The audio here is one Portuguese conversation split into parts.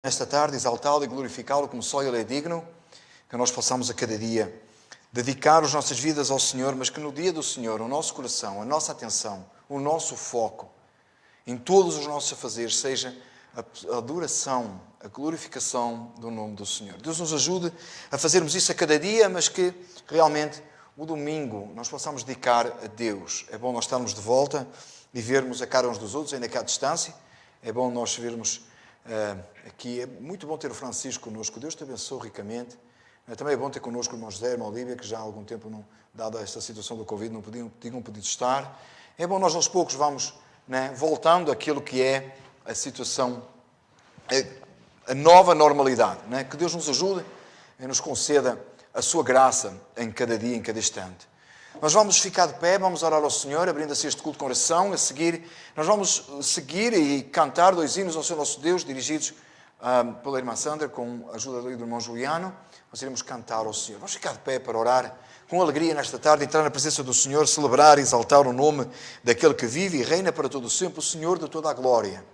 Nesta tarde, exaltá-lo e glorificá-lo como só Ele é digno, que nós possamos a cada dia dedicar as nossas vidas ao Senhor, mas que no dia do Senhor o nosso coração, a nossa atenção, o nosso foco, em todos os nossos afazeres, seja a adoração, a glorificação do nome do Senhor. Deus nos ajude a fazermos isso a cada dia, mas que realmente o domingo nós possamos dedicar a Deus. É bom nós estarmos de volta e vermos a cara uns dos outros, ainda que à distância. É bom nós vermos aqui. É muito bom ter o Francisco connosco. Deus te abençoe ricamente. Também é bom ter connosco o irmão José e a irmã Olívia, que já há algum tempo, dada esta situação do Covid, não tinham podido estar. É bom nós aos poucos vamos voltando àquilo que é a situação, a nova normalidade. Que Deus nos ajude e nos conceda a sua graça em cada dia, em cada instante. Nós vamos ficar de pé, vamos orar ao Senhor, abrindo assim este culto com oração. A seguir, nós vamos seguir e cantar 2 hinos ao Senhor nosso Deus, dirigidos pela irmã Sandra, com a ajuda do irmão Juliano. Nós iremos cantar ao Senhor. Vamos ficar de pé para orar com alegria nesta tarde, entrar na presença do Senhor, celebrar e exaltar o nome daquele que vive e reina para todo o sempre, o Senhor de toda a glória.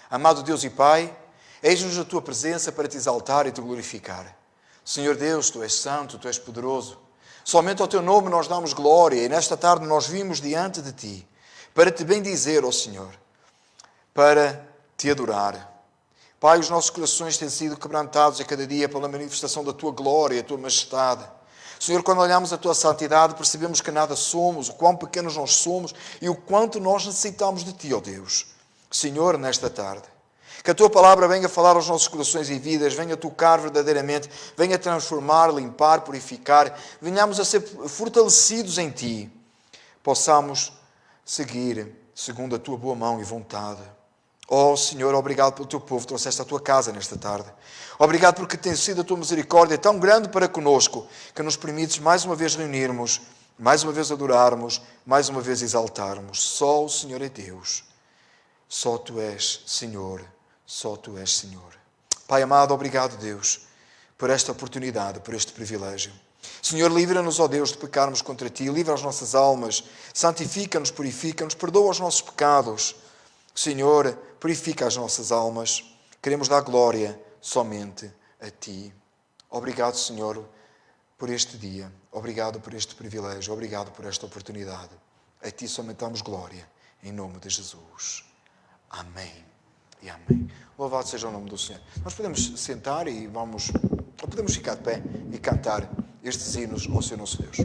Amado Deus e Pai, eis-nos na Tua presença para Te exaltar e Te glorificar. Senhor Deus, Tu és santo, Tu és poderoso. Somente ao Teu nome nós damos glória e nesta tarde nós vimos diante de Ti para Te bendizer, ó Senhor, para Te adorar. Pai, os nossos corações têm sido quebrantados a cada dia pela manifestação da Tua glória, a Tua majestade. Senhor, quando olhamos a Tua santidade, percebemos que nada somos, o quão pequenos nós somos e o quanto nós necessitamos de Ti, ó Deus. Senhor, nesta tarde, que a Tua palavra venha falar aos nossos corações e vidas, venha tocar verdadeiramente, venha transformar, limpar, purificar, venhamos a ser fortalecidos em Ti, possamos seguir segundo a Tua boa mão e vontade. Oh Senhor, obrigado pelo Teu povo, trouxeste a Tua casa nesta tarde. Obrigado porque tem sido a Tua misericórdia tão grande para conosco, que nos permites mais uma vez reunirmos, mais uma vez adorarmos, mais uma vez exaltarmos. Só o Senhor é Deus. Só Tu és Senhor. Só Tu és Senhor. Pai amado, obrigado, Deus, por esta oportunidade, por este privilégio. Senhor, livra-nos, ó Deus, de pecarmos contra Ti, livra as nossas almas, santifica-nos, purifica-nos, perdoa os nossos pecados. Senhor, purifica as nossas almas. Queremos dar glória somente a Ti. Obrigado, Senhor, por este dia. Obrigado por este privilégio. Obrigado por esta oportunidade. A Ti somente damos glória. Em nome de Jesus. Amém. E amém. Louvado seja o nome do Senhor. Nós podemos sentar e podemos ficar de pé e cantar estes hinos ao Senhor nosso Deus.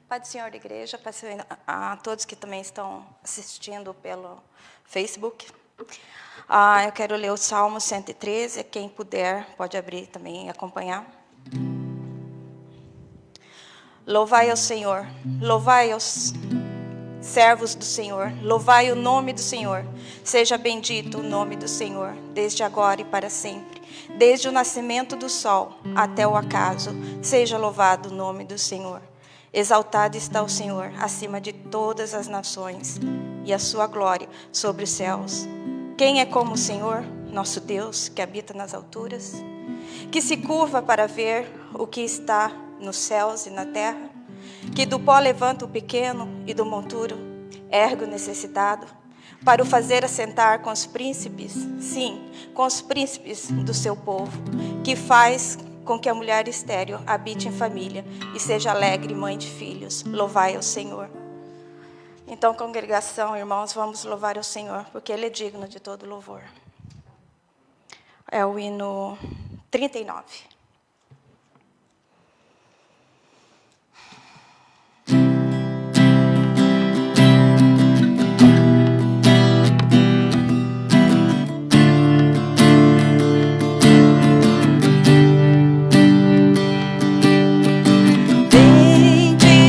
Pai do Senhor da Igreja, Pai do Senhor, a todos que também estão assistindo pelo Facebook. Eu quero ler o Salmo 113, quem puder pode abrir também e acompanhar. Louvai ao Senhor, louvai aos servos do Senhor, louvai o nome do Senhor. Seja bendito o nome do Senhor, desde agora e para sempre. Desde o nascimento do sol até o acaso, seja louvado o nome do Senhor. Exaltado está o Senhor acima de todas as nações, e a sua glória sobre os céus. Quem é como o Senhor, nosso Deus, que habita nas alturas, que se curva para ver o que está nos céus e na terra, que do pó levanta o pequeno e do monturo ergue o necessitado, para o fazer assentar com os príncipes, sim, com os príncipes do seu povo, que faz com que a mulher estéril habite em família e seja alegre mãe de filhos. Louvai ao Senhor. Então, congregação, irmãos, vamos louvar ao Senhor, porque Ele é digno de todo louvor. É o hino 39. Bendito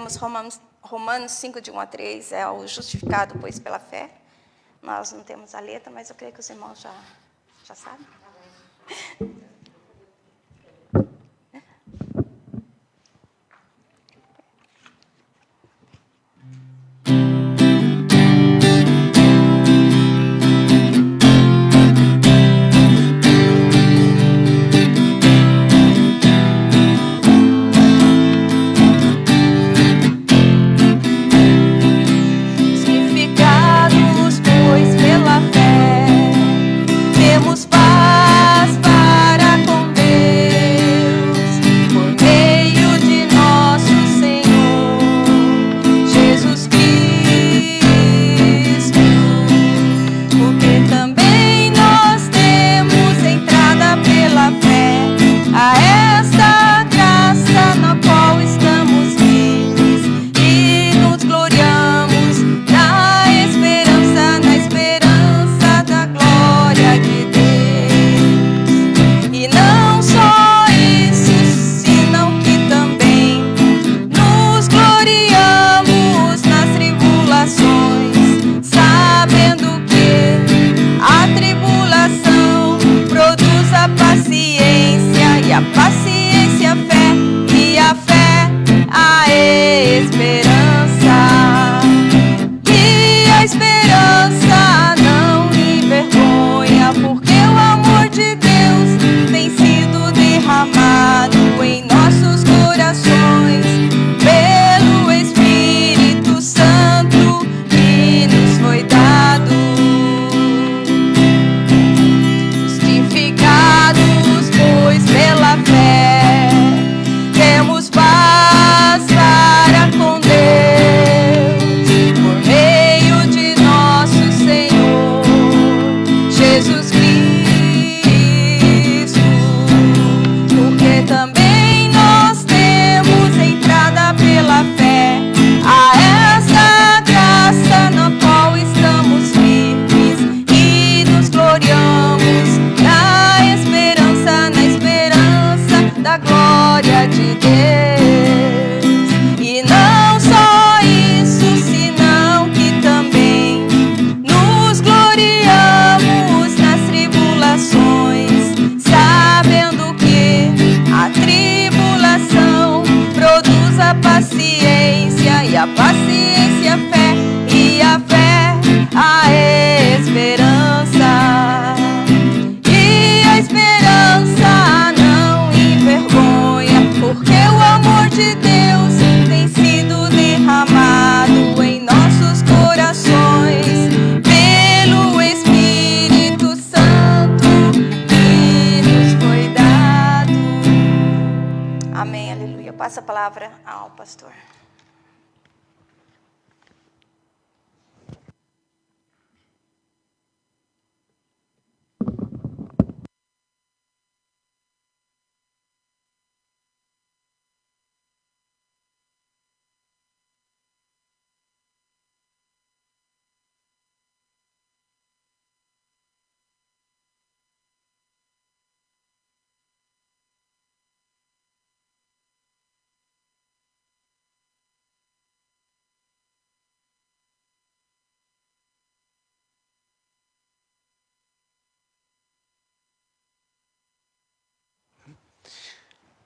temos Romanos 5, de 1 a 3, é o justificado, pois, pela fé. Nós não temos a letra, mas eu creio que os irmãos já sabem. Passa a palavra ao pastor.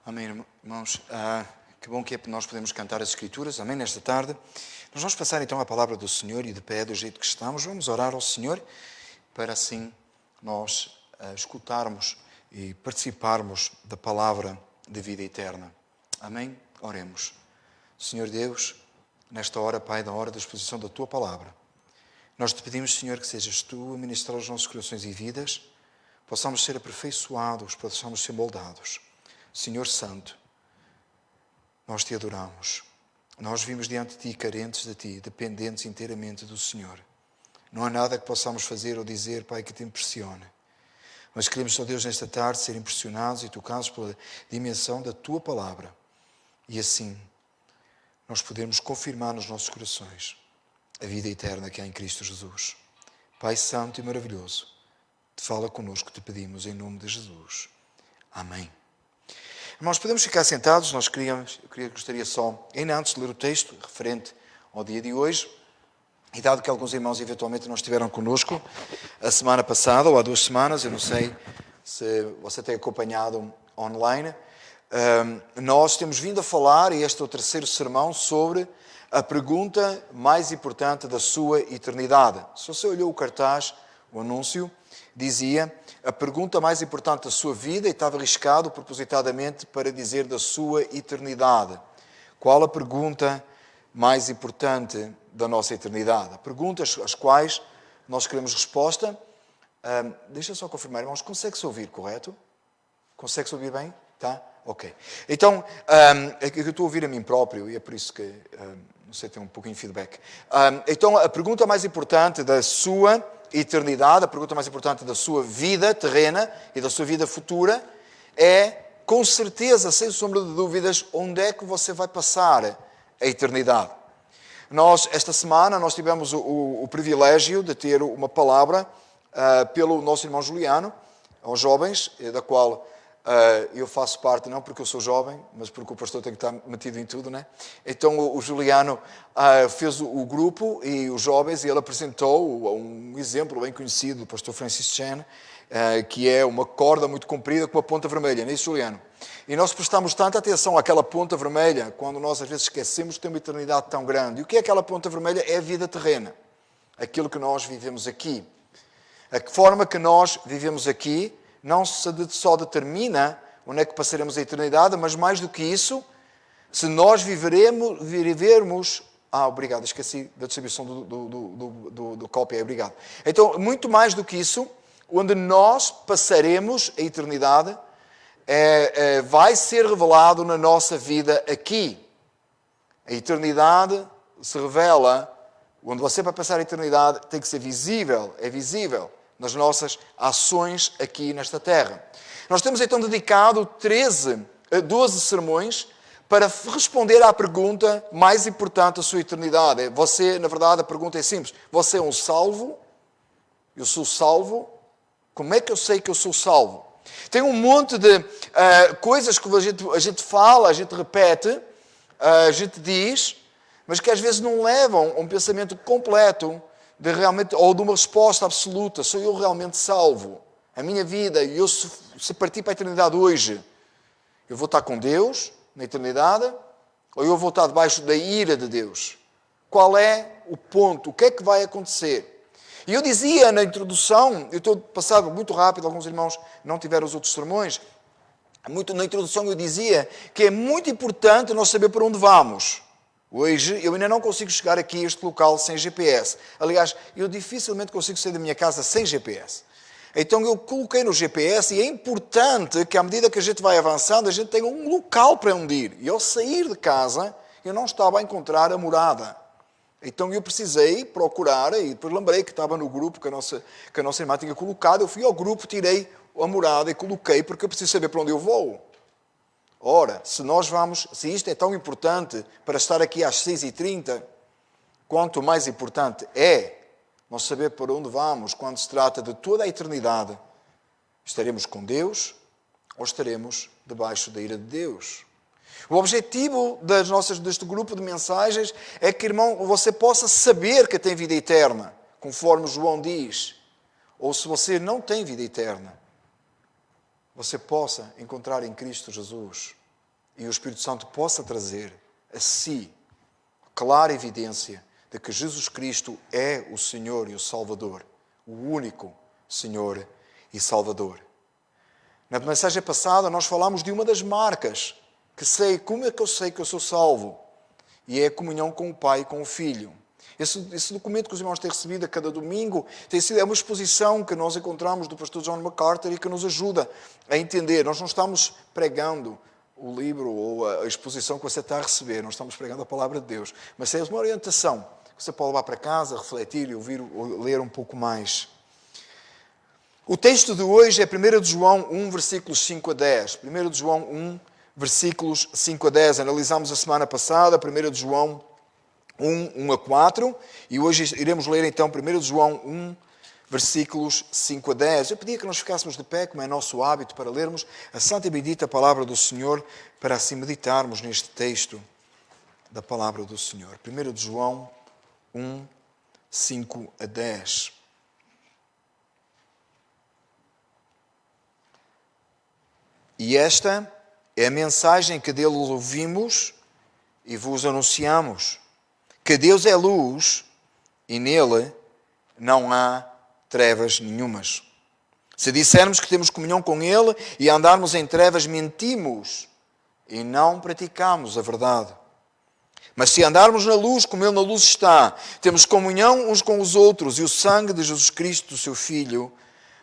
Amém, irmãos. Que bom que é que nós podemos cantar as Escrituras. Amém, nesta tarde. Nós vamos passar então a palavra do Senhor e de pé, do jeito que estamos. Vamos orar ao Senhor para assim nós escutarmos e participarmos da palavra de vida eterna. Amém? Oremos. Senhor Deus, nesta hora, Pai, da hora da exposição da Tua palavra, nós te pedimos, Senhor, que sejas Tu a ministrar os nossos corações e vidas, possamos ser aperfeiçoados, possamos ser moldados. Senhor Santo, nós te adoramos. Nós vimos diante de ti carentes de ti, dependentes inteiramente do Senhor. Não há nada que possamos fazer ou dizer, Pai, que te impressione. Mas queremos, só Deus, nesta tarde, ser impressionados e tocados pela dimensão da tua palavra. E assim, nós podemos confirmar nos nossos corações a vida eterna que há em Cristo Jesus. Pai Santo e maravilhoso, te fala connosco, te pedimos em nome de Jesus. Amém. Irmãos, podemos ficar sentados, gostaria só, ainda antes de ler o texto, referente ao dia de hoje, e dado que alguns irmãos eventualmente não estiveram connosco a semana passada, ou há 2 semanas, eu não sei se você tem acompanhado online, nós temos vindo a falar, e este é o 3º sermão, sobre a pergunta mais importante da sua eternidade. Se você olhou o cartaz, o anúncio, dizia a pergunta mais importante da sua vida, e estava arriscado propositadamente para dizer da sua eternidade. Qual a pergunta mais importante da nossa eternidade? Perguntas às quais nós queremos resposta. Deixa eu só confirmar, irmãos, consegue-se ouvir, correto? Consegue-se ouvir bem? Tá? Ok. Então, eu estou a ouvir a mim próprio, e é por isso que, não sei, tem um pouquinho de feedback. Então, a pergunta mais importante da sua eternidade, a pergunta mais importante da sua vida terrena e da sua vida futura é, com certeza, sem sombra de dúvidas, onde é que você vai passar a eternidade. Esta semana, nós tivemos o privilégio de ter uma palavra pelo nosso irmão Juliano, aos jovens, da qual eu faço parte, não porque eu sou jovem, mas porque o pastor tem que estar metido em tudo, né? Então o Juliano fez o grupo e os jovens, e ele apresentou um exemplo bem conhecido do pastor Francis Chan, que é uma corda muito comprida com uma ponta vermelha, não é isso, Juliano? E nós prestamos tanta atenção àquela ponta vermelha, quando nós às vezes esquecemos de ter uma eternidade tão grande. E o que é aquela ponta vermelha? É a vida terrena, aquilo que nós vivemos aqui. A forma que nós vivemos aqui não só determina onde é que passaremos a eternidade, mas mais do que isso, se nós vivermos... obrigado, esqueci da distribuição do cópia, obrigado. Então, muito mais do que isso, onde nós passaremos a eternidade, vai ser revelado na nossa vida aqui. A eternidade se revela, onde você vai passar a eternidade, tem que ser visível, é visível nas nossas ações aqui nesta terra. Nós temos então dedicado 12 sermões para responder à pergunta mais importante da sua eternidade. Você, na verdade, a pergunta é simples. Você é um salvo? Eu sou salvo? Como é que eu sei que eu sou salvo? Tem um monte de coisas que a gente fala, a gente repete, a gente diz, mas que às vezes não levam a um pensamento completo ou de uma resposta absoluta. Sou eu realmente salvo? A minha vida, se partir para a eternidade hoje, eu vou estar com Deus na eternidade, ou eu vou estar debaixo da ira de Deus? Qual é o ponto? O que é que vai acontecer? E eu dizia na introdução, eu estou passado muito rápido, alguns irmãos não tiveram os outros sermões, na introdução eu dizia que é muito importante nós saber para onde vamos. Hoje eu ainda não consigo chegar aqui a este local sem GPS. Aliás, eu dificilmente consigo sair da minha casa sem GPS. Então eu coloquei no GPS, e é importante que à medida que a gente vai avançando, a gente tenha um local para onde ir. E ao sair de casa, eu não estava a encontrar a morada. Então eu precisei procurar, e depois lembrei que estava no grupo que a nossa irmã tinha colocado. Eu fui ao grupo, tirei a morada e coloquei, porque eu preciso saber para onde eu vou. Ora, se isto é tão importante para estar aqui às 6h30, quanto mais importante é nós saber para onde vamos quando se trata de toda a eternidade. Estaremos com Deus ou estaremos debaixo da ira de Deus? O objetivo deste grupo de mensagens é que, irmão, você possa saber que tem vida eterna, conforme João diz. Ou se você não tem vida eterna, você possa encontrar em Cristo Jesus e o Espírito Santo possa trazer a si clara evidência de que Jesus Cristo é o Senhor e o Salvador, o único Senhor e Salvador. Na mensagem passada nós falámos de uma das marcas como é que eu sei que eu sou salvo? E é a comunhão com o Pai e com o Filho. Esse documento que os irmãos têm recebido a cada domingo é uma exposição que nós encontramos do pastor John MacArthur e que nos ajuda a entender. Nós não estamos pregando o livro ou a exposição que você está a receber, nós estamos pregando a palavra de Deus. Mas é uma orientação que você pode levar para casa, refletir e ouvir ou ler um pouco mais. O texto de hoje é 1 de João 1, versículos 5 a 10. 1 de João 1, versículos 5 a 10. Analisámos a semana passada 1 de João 1, 1 a 4. E hoje iremos ler então 1 de João 1, versículos 5 a 10. Eu pedia que nós ficássemos de pé, como é nosso hábito, para lermos a santa e bendita palavra do Senhor, para assim meditarmos neste texto da palavra do Senhor. 1 de João 1, 5 a 10. E esta é a mensagem que dele ouvimos e vos anunciamos, que Deus é luz e nele não há trevas nenhumas. Se dissermos que temos comunhão com ele e andarmos em trevas, mentimos e não praticamos a verdade. Mas se andarmos na luz, como ele na luz está, temos comunhão uns com os outros, e o sangue de Jesus Cristo, do seu Filho,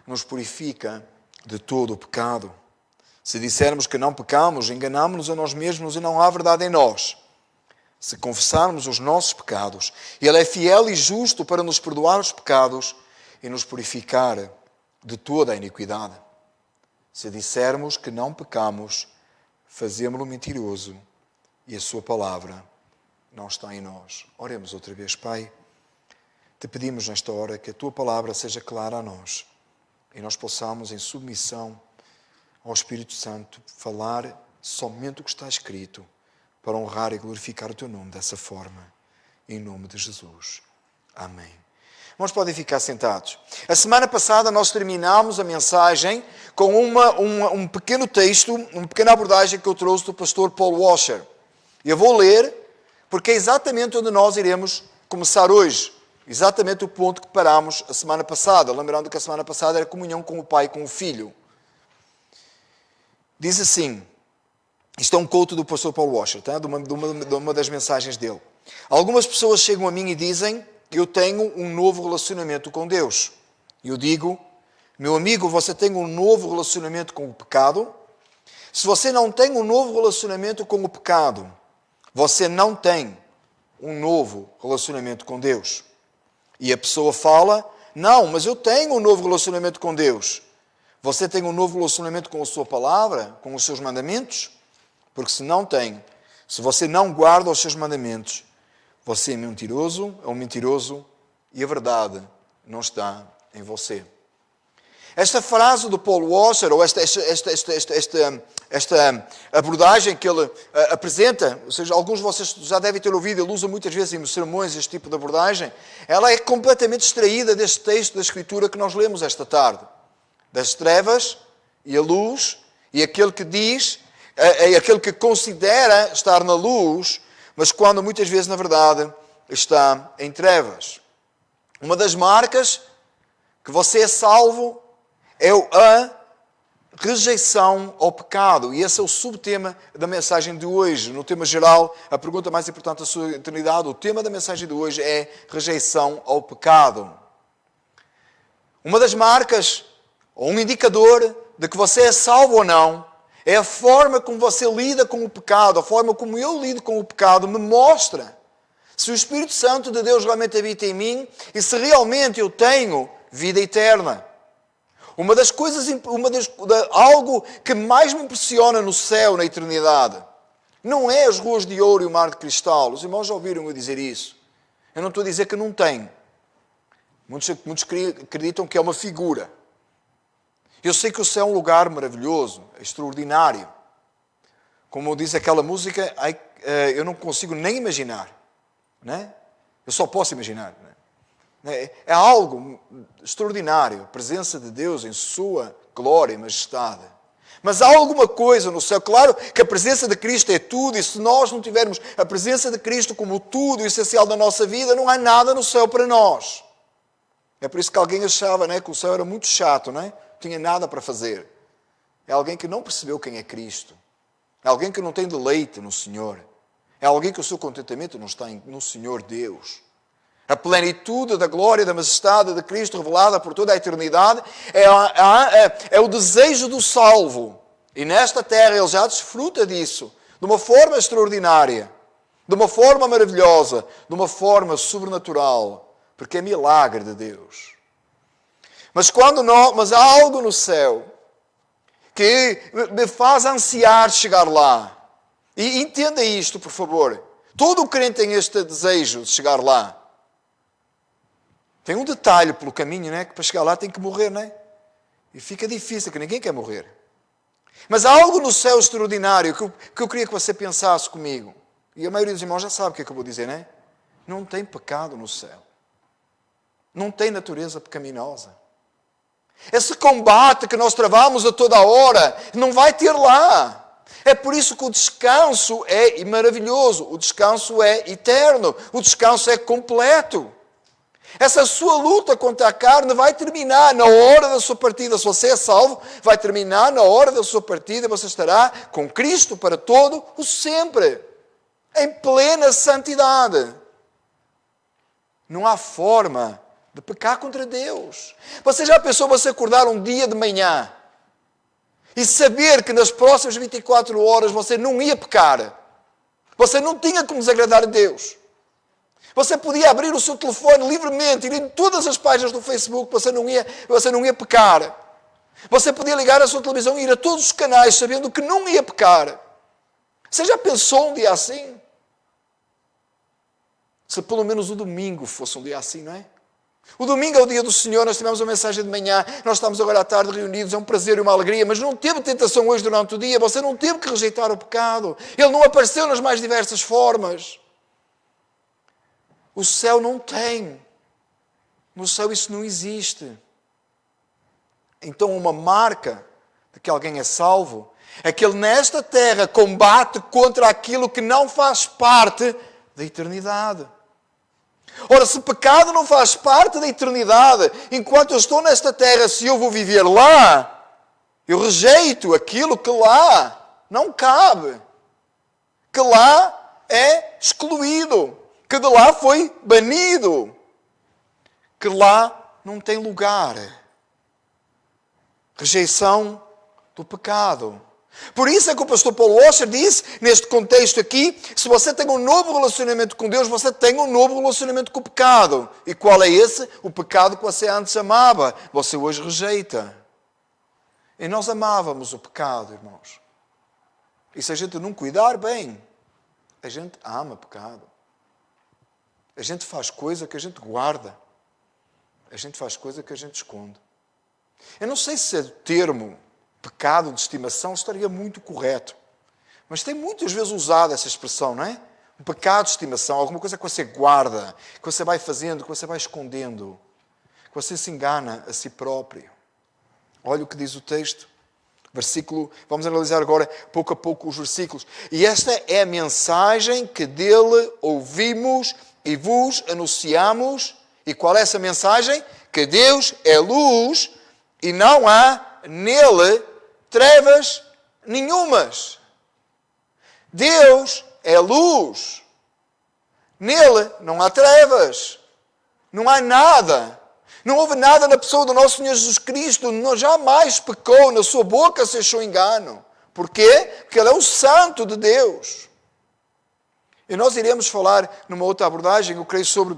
nos purifica de todo o pecado. Se dissermos que não pecamos, enganamo-nos a nós mesmos e não há verdade em nós. Se confessarmos os nossos pecados, ele é fiel e justo para nos perdoar os pecados e nos purificar de toda a iniquidade. Se dissermos que não pecamos, fazemo-lo mentiroso e a sua palavra não está em nós. Oremos outra vez, Pai. Te pedimos nesta hora que a tua palavra seja clara a nós e nós possamos, em submissão ao Espírito Santo, falar somente o que está escrito para honrar e glorificar o teu nome dessa forma. Em nome de Jesus. Amém. Irmãos, podem ficar sentados. A semana passada nós terminámos a mensagem com um pequeno texto, uma pequena abordagem que eu trouxe do pastor Paul Washer. Eu vou ler, porque é exatamente onde nós iremos começar hoje. Exatamente o ponto que parámos a semana passada. Lembrando que a semana passada era comunhão com o Pai e com o Filho. Diz assim, isto é um quote do pastor Paul Washer, tá? de uma das mensagens dele. Algumas pessoas chegam a mim e dizem que eu tenho um novo relacionamento com Deus. E eu digo, meu amigo, você tem um novo relacionamento com o pecado? Se você não tem um novo relacionamento com o pecado, você não tem um novo relacionamento com Deus. E a pessoa fala, não, mas eu tenho um novo relacionamento com Deus. Você tem um novo relacionamento com a sua palavra, com os seus mandamentos? Porque se não tem, se você não guarda os seus mandamentos, você é um mentiroso e a verdade não está em você. Esta frase do Paul Washer, ou esta abordagem que ele apresenta, ou seja, alguns de vocês já devem ter ouvido, ele usa muitas vezes nos sermões este tipo de abordagem, ela é completamente extraída deste texto da Escritura que nós lemos esta tarde. Das trevas e a luz, e aquele que diz, é aquele que considera estar na luz, mas quando muitas vezes, na verdade, está em trevas. Uma das marcas que você é salvo é a rejeição ao pecado. E esse é o subtema da mensagem de hoje. No tema geral, a pergunta mais importante da sua eternidade, o tema da mensagem de hoje é rejeição ao pecado. Uma das marcas, ou um indicador de que você é salvo ou não, é a forma como você lida com o pecado, a forma como eu lido com o pecado me mostra se o Espírito Santo de Deus realmente habita em mim e se realmente eu tenho vida eterna. Algo que mais me impressiona no céu, na eternidade, não é as ruas de ouro e o mar de cristal. Os irmãos já ouviram eu dizer isso. Eu não estou a dizer que não tem. Muitos acreditam que é uma figura. Eu sei que o céu é um lugar maravilhoso, extraordinário. Como diz aquela música, eu não consigo nem imaginar. Né? Eu só posso imaginar. Né? É algo extraordinário, a presença de Deus em sua glória e majestade. Mas há alguma coisa no céu. Claro que a presença de Cristo é tudo, e se nós não tivermos a presença de Cristo como tudo e essencial da nossa vida, não há nada no céu para nós. É por isso que alguém achava, né, que o céu era muito chato, né? Não tinha nada para fazer. É alguém que não percebeu quem é Cristo. É alguém que não tem deleite no Senhor. É alguém que o seu contentamento não está no Senhor Deus. A plenitude da glória e da majestade de Cristo revelada por toda a eternidade é o desejo do salvo. E nesta terra ele já desfruta disso de uma forma extraordinária, de uma forma maravilhosa, de uma forma sobrenatural, porque é milagre de Deus. Mas há algo no céu que me faz ansiar chegar lá. E entenda isto, por favor. Todo crente tem este desejo de chegar lá. Tem um detalhe pelo caminho, né? Que para chegar lá tem que morrer, né? E fica difícil, que ninguém quer morrer. Mas há algo no céu extraordinário que eu queria que você pensasse comigo. E a maioria dos irmãos já sabe o que é que eu vou dizer, né? Não tem pecado no céu. Não tem natureza pecaminosa. Esse combate que nós travamos a toda hora, não vai ter lá. É por isso que o descanso é maravilhoso. O descanso é eterno. O descanso é completo. Essa sua luta contra a carne vai terminar na hora da sua partida. Se você é salvo, vai terminar na hora da sua partida. Você estará com Cristo para todo o sempre. Em plena santidade. Não há forma de pecar contra Deus. Você já pensou você acordar um dia de manhã e saber que nas próximas 24 horas você não ia pecar? Você não tinha como desagradar a Deus. Você podia abrir o seu telefone livremente, ir em todas as páginas do Facebook, você não ia pecar. Você podia ligar a sua televisão e ir a todos os canais sabendo que não ia pecar. Você já pensou um dia assim? Se pelo menos o domingo fosse um dia assim, não é? O domingo é o dia do Senhor, nós tivemos uma mensagem de manhã, nós estamos agora à tarde reunidos, é um prazer e uma alegria, mas não teve tentação hoje durante o dia, você não teve que rejeitar o pecado. Ele não apareceu nas mais diversas formas. O céu não tem. No céu isso não existe. Então uma marca de que alguém é salvo é que ele nesta terra combate contra aquilo que não faz parte da eternidade. Ora, se pecado não faz parte da eternidade, enquanto eu estou nesta terra, se eu vou viver lá, eu rejeito aquilo que lá não cabe, que lá é excluído, que de lá foi banido, que lá não tem lugar. Rejeição do pecado. Por isso é que o pastor Paulo Washer disse, neste contexto aqui, se você tem um novo relacionamento com Deus, você tem um novo relacionamento com o pecado. E qual é esse? O pecado que você antes amava, você hoje rejeita. E nós amávamos o pecado, irmãos. E se a gente não cuidar bem, a gente ama pecado. A gente faz coisa que a gente guarda. A gente faz coisa que a gente esconde. Eu não sei se o termo pecado de estimação estaria muito correto. Mas tem muitas vezes usado essa expressão, não é? Um pecado de estimação, alguma coisa que você guarda, que você vai fazendo, que você vai escondendo, que você se engana a si próprio. Olha o que diz o texto. Versículo, vamos analisar agora pouco a pouco os versículos. E esta é a mensagem que dele ouvimos e vos anunciamos. E qual é essa mensagem? Que Deus é luz e não há nele trevas nenhumas. Deus é luz. Nele não há trevas. Não há nada. Não houve nada na pessoa do nosso Senhor Jesus Cristo. Não, jamais pecou. Na sua boca se achou engano. Porquê? Porque Ele é o Santo de Deus. E nós iremos falar numa outra abordagem, eu creio, sobre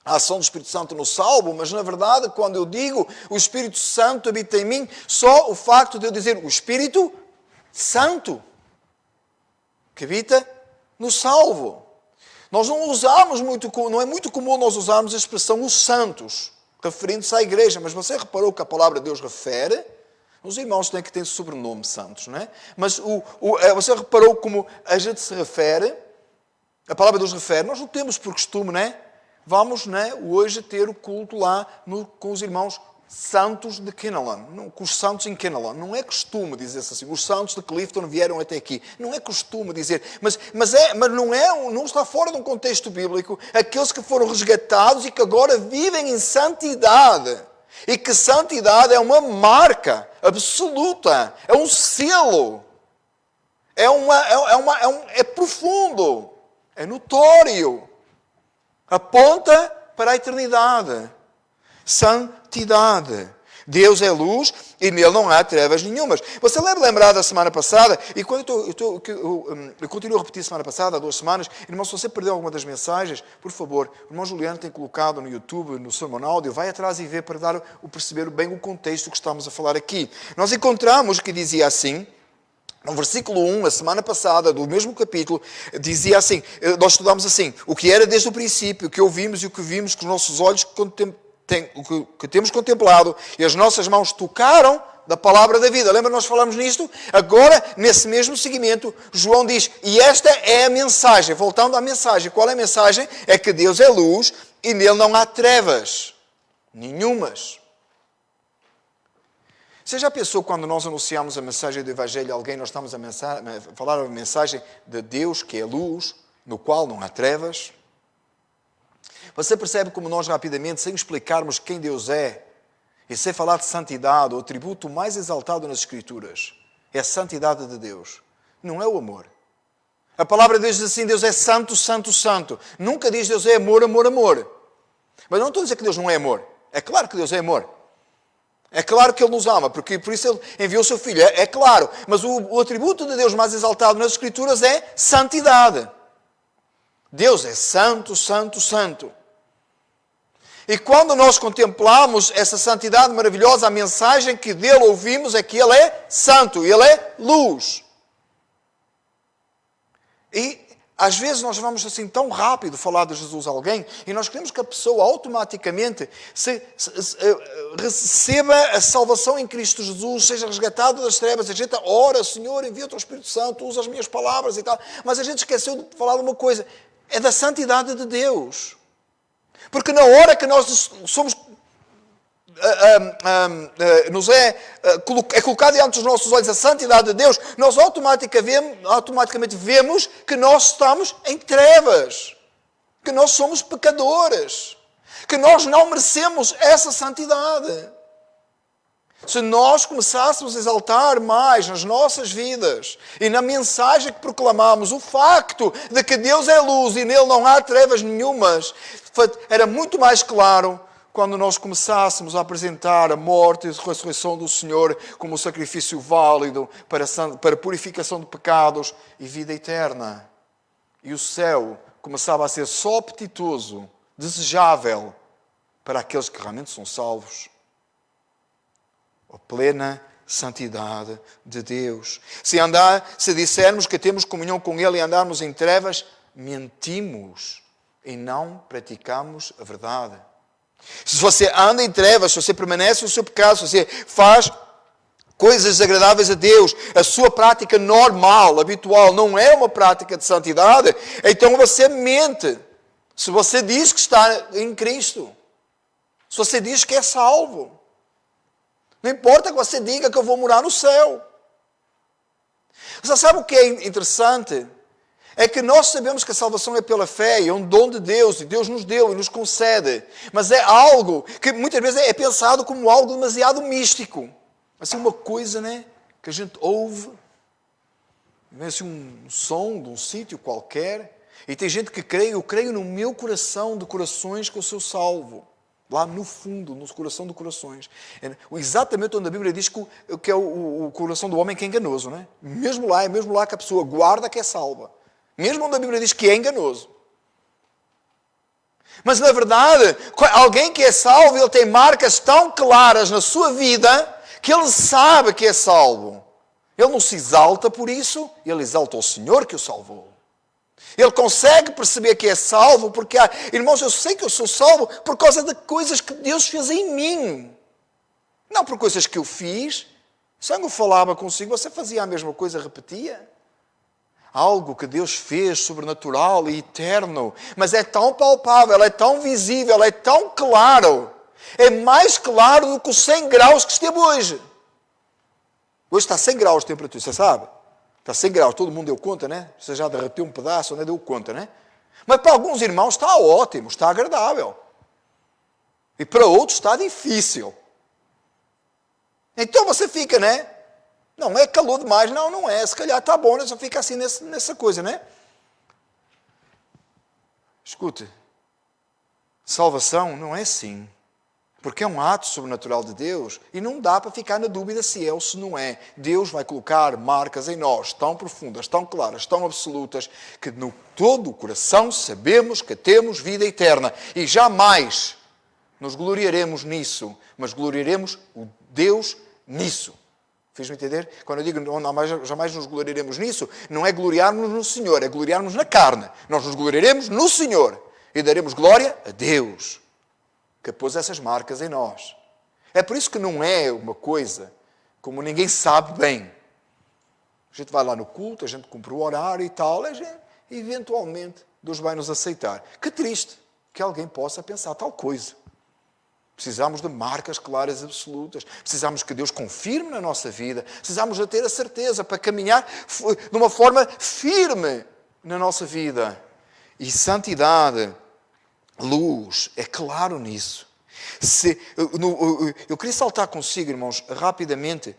a ação do Espírito Santo no salvo, mas na verdade, quando eu digo o Espírito Santo habita em mim, só o facto de eu dizer o Espírito Santo que habita no salvo. Nós não usamos muito, não é muito comum nós usarmos a expressão os santos, referindo-se à igreja, mas você reparou que a palavra de Deus refere, os irmãos têm que ter sobrenome santos, não é? Mas você reparou como a gente se refere, a palavra de Deus refere, nós não temos por costume, não é? Vamos, hoje ter o culto lá com os irmãos santos de Kenaland, com os santos em Kenaland. Não é costume dizer-se assim. Os santos de Clifton vieram até aqui. Não é costume dizer. Mas não está fora de um contexto bíblico. Aqueles que foram resgatados e que agora vivem em santidade. E que santidade é uma marca absoluta. É um selo. É profundo. É notório. Aponta para a eternidade. Santidade. Deus é luz e nele não há trevas nenhumas. Você lembrar da semana passada, e quando eu continuo a repetir semana passada, há 2 semanas, irmão, se você perdeu alguma das mensagens, por favor, o irmão Juliano tem colocado no YouTube, no Sermon Áudio, vai atrás e vê para perceber bem o contexto que estamos a falar aqui. Nós encontramos que dizia assim, no versículo 1, a semana passada, do mesmo capítulo, dizia assim, nós estudamos assim, o que era desde o princípio, o que ouvimos e o que vimos com os nossos olhos que temos contemplado e as nossas mãos tocaram da palavra da vida. Lembra, nós falamos nisto? Agora, nesse mesmo seguimento, João diz, e esta é a mensagem. Voltando à mensagem. Qual é a mensagem? É que Deus é luz e nele não há trevas. Nenhumas. Você já pensou quando nós anunciamos a mensagem do Evangelho a alguém, nós estamos a falar a mensagem de Deus, que é luz, no qual não há trevas? Você percebe como nós rapidamente, sem explicarmos quem Deus é, e sem falar de santidade, o atributo mais exaltado nas Escrituras é a santidade de Deus. Não é o amor. A palavra de Deus diz assim, Deus é santo, santo, santo. Nunca diz Deus é amor, amor, amor. Mas não estou a dizer que Deus não é amor. É claro que Deus é amor. É claro que Ele nos ama, porque por isso Ele enviou o seu Filho. É claro. Mas o atributo de Deus mais exaltado nas Escrituras é santidade. Deus é santo, santo, santo. E quando nós contemplamos essa santidade maravilhosa, a mensagem que dele ouvimos é que Ele é santo, Ele é luz. E às vezes nós vamos assim tão rápido falar de Jesus a alguém e nós queremos que a pessoa automaticamente receba a salvação em Cristo Jesus, seja resgatado das trevas. A gente ora, Senhor, envia o Teu Espírito Santo, usa as minhas palavras e tal. Mas a gente esqueceu de falar de uma coisa, é da santidade de Deus. Porque na hora que nós somos, é colocado diante dos nossos olhos a santidade de Deus, nós automaticamente vemos que nós estamos em trevas, que nós somos pecadores, que nós não merecemos essa santidade. Se nós começássemos a exaltar mais nas nossas vidas e na mensagem que proclamamos o facto de que Deus é luz e nele não há trevas nenhumas, era muito mais claro quando nós começássemos a apresentar a morte e a ressurreição do Senhor como sacrifício válido para purificação de pecados e vida eterna. E o céu começava a ser só apetitoso, desejável para aqueles que realmente são salvos. A plena santidade de Deus. Se dissermos que temos comunhão com Ele e andarmos em trevas, mentimos e não praticamos a verdade. Se você anda em trevas, se você permanece no seu pecado, se você faz coisas desagradáveis a Deus, a sua prática normal, habitual, não é uma prática de santidade, então você mente. Se você diz que está em Cristo, se você diz que é salvo, não importa que você diga que eu vou morar no céu. Você sabe o que é interessante? É que nós sabemos que a salvação é pela fé, é um dom de Deus, e Deus nos deu e nos concede. Mas é algo que muitas vezes é pensado como algo demasiado místico. Assim, uma coisa, né, que a gente ouve, vem assim um som de um sítio qualquer, e tem gente que crê, eu creio no meu coração de corações que eu sou salvo. Lá no fundo, no coração de corações. É exatamente onde a Bíblia diz que é o coração do homem que é enganoso. Não é? Mesmo lá que a pessoa guarda que é salva. Mesmo onde a Bíblia diz que é enganoso. Mas na verdade, alguém que é salvo, ele tem marcas tão claras na sua vida que ele sabe que é salvo. Ele não se exalta por isso, ele exalta o Senhor que o salvou. Ele consegue perceber que é salvo porque, irmãos, eu sei que eu sou salvo por causa de coisas que Deus fez em mim. Não por coisas que eu fiz. Se eu falava consigo, você fazia a mesma coisa, repetia. Algo que Deus fez sobrenatural e eterno. Mas é tão palpável, é tão visível, é tão claro. É mais claro do que os 100 graus que esteve hoje. Hoje está 100 graus de temperatura, você sabe? Está 100 graus, todo mundo deu conta, né? Você já derreteu um pedaço, né? Deu conta, né? Mas para alguns irmãos está ótimo, está agradável. E para outros está difícil. Então você fica, né? Não é calor demais, não é. Se calhar está bom, né? Só fica assim nessa coisa, né? Escute, salvação não é assim. Porque é um ato sobrenatural de Deus e não dá para ficar na dúvida se é ou se não é. Deus vai colocar marcas em nós tão profundas, tão claras, tão absolutas, que no todo o coração sabemos que temos vida eterna. E jamais nos gloriaremos nisso, mas gloriaremos o Deus nisso. Fiz-me entender? Quando eu digo jamais nos gloriaremos nisso, não é gloriarmos no Senhor, é gloriarmos na carne. Nós nos gloriaremos no Senhor e daremos glória a Deus. que pôs essas marcas em nós. É por isso que não é uma coisa como ninguém sabe bem. A gente vai lá no culto, a gente cumpre o horário e tal, eventualmente Deus vai nos aceitar. Que triste que alguém possa pensar tal coisa. Precisamos de marcas claras e absolutas. Precisamos que Deus confirme na nossa vida. Precisamos de ter a certeza para caminhar de uma forma firme na nossa vida. E santidade, luz, é claro nisso. Eu queria saltar consigo, irmãos, rapidamente,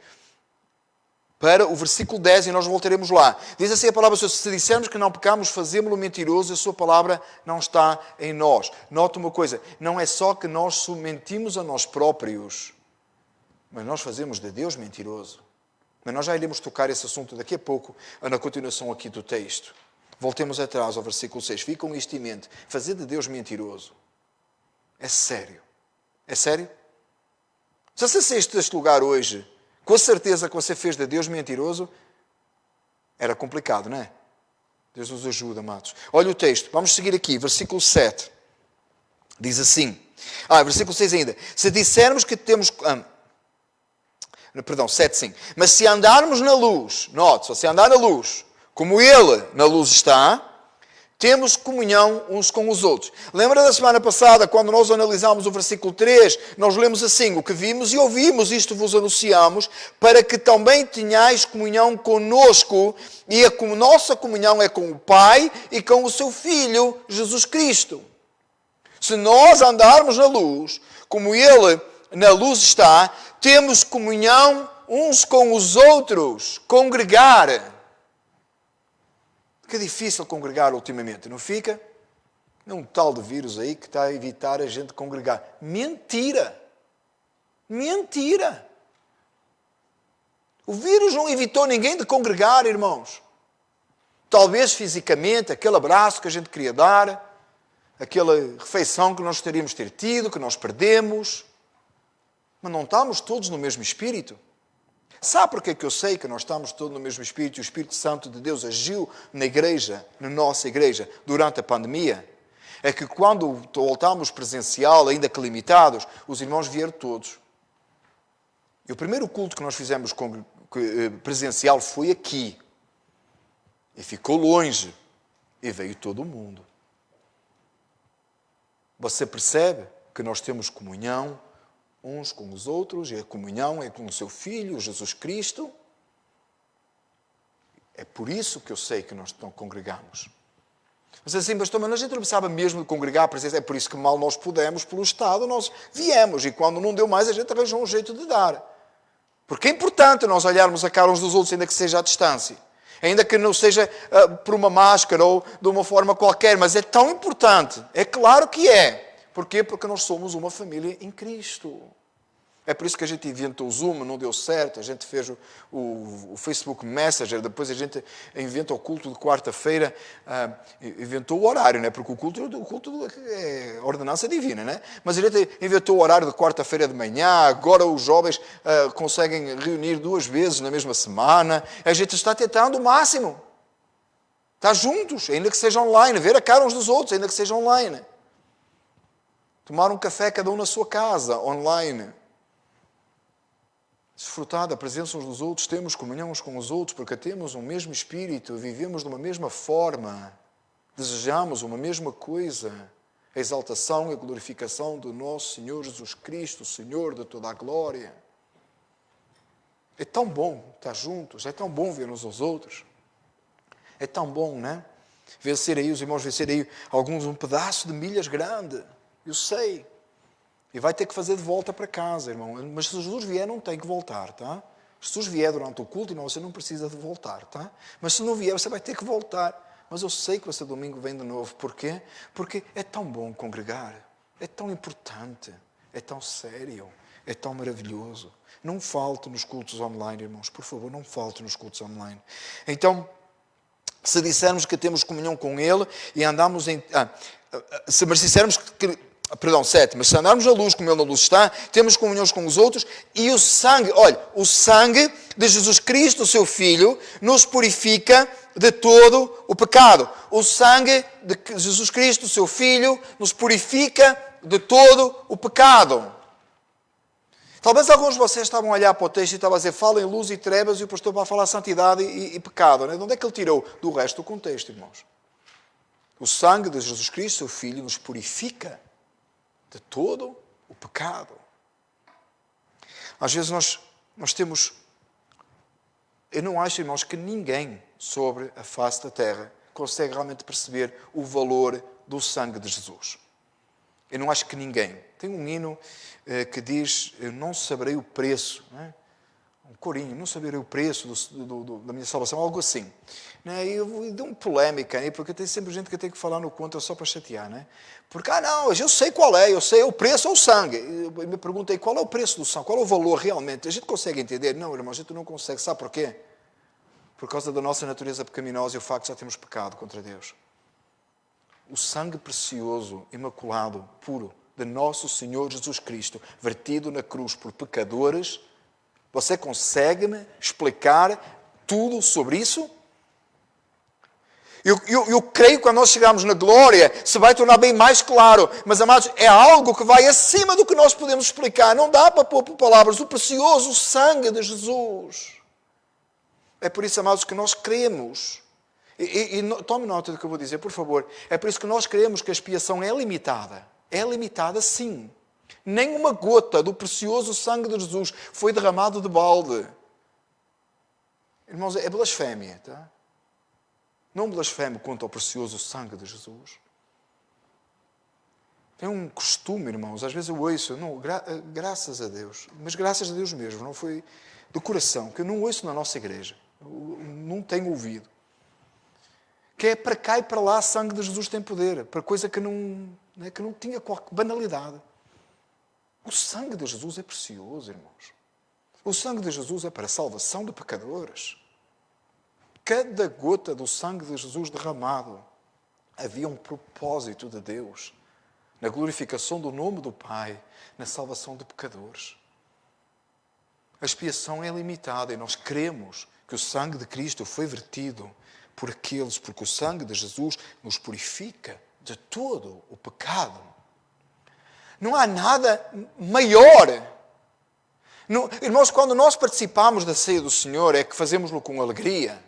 para o versículo 10, e nós voltaremos lá. Diz assim a palavra: se dissermos que não pecamos, fazemos-lo mentiroso, e a sua palavra não está em nós. Note uma coisa, não é só que nós mentimos a nós próprios, mas nós fazemos de Deus mentiroso. Mas nós já iremos tocar esse assunto daqui a pouco, na continuação aqui do texto. Voltemos atrás ao versículo 6. Fica com isto em mente. Fazer de Deus mentiroso. É sério. É sério? Se você saísse deste lugar hoje, com a certeza que você fez de Deus mentiroso, era complicado, não é? Deus nos ajuda, amados. Olha o texto, vamos seguir aqui, versículo 7. Diz assim, versículo 6 ainda. Se dissermos que temos... Perdão, 7 sim. Mas se andarmos na luz, note, se andar na luz, como Ele na luz está, temos comunhão uns com os outros. Lembra da semana passada, quando nós analisámos o versículo 3, nós lemos assim: o que vimos e ouvimos, isto vos anunciamos, para que também tenhais comunhão conosco, e a nossa comunhão é com o Pai e com o seu Filho, Jesus Cristo. Se nós andarmos na luz, como Ele na luz está, temos comunhão uns com os outros, congregar. Que difícil congregar ultimamente, não fica? É um tal de vírus aí que está a evitar a gente congregar. Mentira! Mentira! O vírus não evitou ninguém de congregar, irmãos. Talvez fisicamente, aquele abraço que a gente queria dar, aquela refeição que nós gostaríamos de ter tido, que nós perdemos. Mas não estamos todos no mesmo espírito. Sabe porquê que eu sei que nós estamos todos no mesmo Espírito e o Espírito Santo de Deus agiu na igreja, na nossa igreja, durante a pandemia? É que quando voltámos presencial, ainda que limitados, os irmãos vieram todos. E o primeiro culto que nós fizemos presencial foi aqui. E ficou longe. E veio todo o mundo. Você percebe que nós temos comunhão uns com os outros, e a comunhão é com o seu Filho, Jesus Cristo. É por isso que eu sei que nós não congregamos. Mas assim, pastor, mas a gente não precisava mesmo de congregar, é por isso que mal nós pudemos, pelo Estado, nós viemos, e quando não deu mais, a gente arranjou um jeito de dar. Porque é importante nós olharmos a cara uns dos outros, ainda que seja à distância. Ainda que não seja por uma máscara ou de uma forma qualquer, mas é tão importante. É claro que é. Porquê? Porque nós somos uma família em Cristo. É por isso que a gente inventou o Zoom, não deu certo. A gente fez o Facebook Messenger, depois a gente inventa o culto de quarta-feira, inventou o horário, né? Porque o culto é ordenança divina, né? Mas a gente inventou o horário de quarta-feira de manhã, agora os jovens conseguem reunir 2 vezes na mesma semana. A gente está tentando o máximo. Estar juntos, ainda que seja online, ver a cara uns dos outros, ainda que seja online. Tomar um café cada um na sua casa, online. Desfrutar da presença uns dos outros, temos comunhão uns com os outros, porque temos um mesmo espírito, vivemos de uma mesma forma, desejamos uma mesma coisa, a exaltação e a glorificação do nosso Senhor Jesus Cristo, Senhor de toda a glória. É tão bom estar juntos, é tão bom ver uns aos outros, é tão bom, né? Vencer aí, os irmãos vencer aí alguns um pedaço de milhas grande, eu sei. E vai ter que fazer de volta para casa, irmão. Mas se Jesus vier, não tem que voltar, tá? Se Jesus vier durante o culto, você não precisa de voltar, tá? Mas se não vier, você vai ter que voltar. Mas eu sei que você domingo vem de novo. Porquê? Porque é tão bom congregar. É tão importante. É tão sério. É tão maravilhoso. Não falte nos cultos online, irmãos. Por favor, não falte nos cultos online. Então, se dissermos que temos comunhão com Ele e andamos em... se dissermos que... Perdão, 7. Mas se andarmos na luz, como Ele na luz está, temos comunhão com os outros, e o sangue, olha, o sangue de Jesus Cristo, o seu Filho, nos purifica de todo o pecado. O sangue de Jesus Cristo, o seu Filho, nos purifica de todo o pecado. Talvez alguns de vocês estavam a olhar para o texto e estavam a dizer, fala em luz e trevas, e o pastor vai falar santidade e pecado. Né? De onde é que ele tirou? Do resto do contexto, irmãos. O sangue de Jesus Cristo, seu Filho, nos purifica de todo o pecado. Às vezes nós temos... Eu não acho, irmãos, que ninguém sobre a face da terra consegue realmente perceber o valor do sangue de Jesus. Eu não acho que ninguém. Tem um hino que diz, eu não saberei o preço, não é? Um corinho, não saberei o preço da minha salvação, algo assim. E eu dou uma polémica, porque tem sempre gente que tem que falar no contra só para chatear. Não é? Porque, não, eu sei qual é, eu sei o preço ou o sangue. Eu me perguntei, qual é o preço do sangue? Qual é o valor realmente? A gente consegue entender? Não, irmão, a gente não consegue. Sabe porquê? Por causa da nossa natureza pecaminosa e o facto de já termos pecado contra Deus. O sangue precioso, imaculado, puro, de nosso Senhor Jesus Cristo, vertido na cruz por pecadores, você consegue-me explicar tudo sobre isso? Eu creio que quando nós chegarmos na glória, se vai tornar bem mais claro. Mas, amados, é algo que vai acima do que nós podemos explicar. Não dá para pôr por palavras o precioso sangue de Jesus. É por isso, amados, que nós cremos. Tome nota do que eu vou dizer, por favor. É por isso que nós cremos que a expiação é limitada. É limitada, sim. Nem uma gota do precioso sangue de Jesus foi derramado de balde. Irmãos, é blasfémia, tá? Não blasfeme quanto ao precioso sangue de Jesus. É um costume, irmãos. Às vezes eu ouço, graças a Deus, mas graças a Deus mesmo, não foi do coração, que eu não ouço na nossa igreja. Eu não tenho ouvido. Que é para cá e para lá, sangue de Jesus tem poder. Para coisa que não tinha qualquer banalidade. O sangue de Jesus é precioso, irmãos. O sangue de Jesus é para a salvação de pecadores. Cada gota do sangue de Jesus derramado havia um propósito de Deus na glorificação do nome do Pai, na salvação de pecadores. A expiação é limitada e nós cremos que o sangue de Cristo foi vertido por aqueles, porque o sangue de Jesus nos purifica de todo o pecado. Não há nada maior. Irmãos, quando nós participamos da ceia do Senhor, é que fazemos-lo com alegria.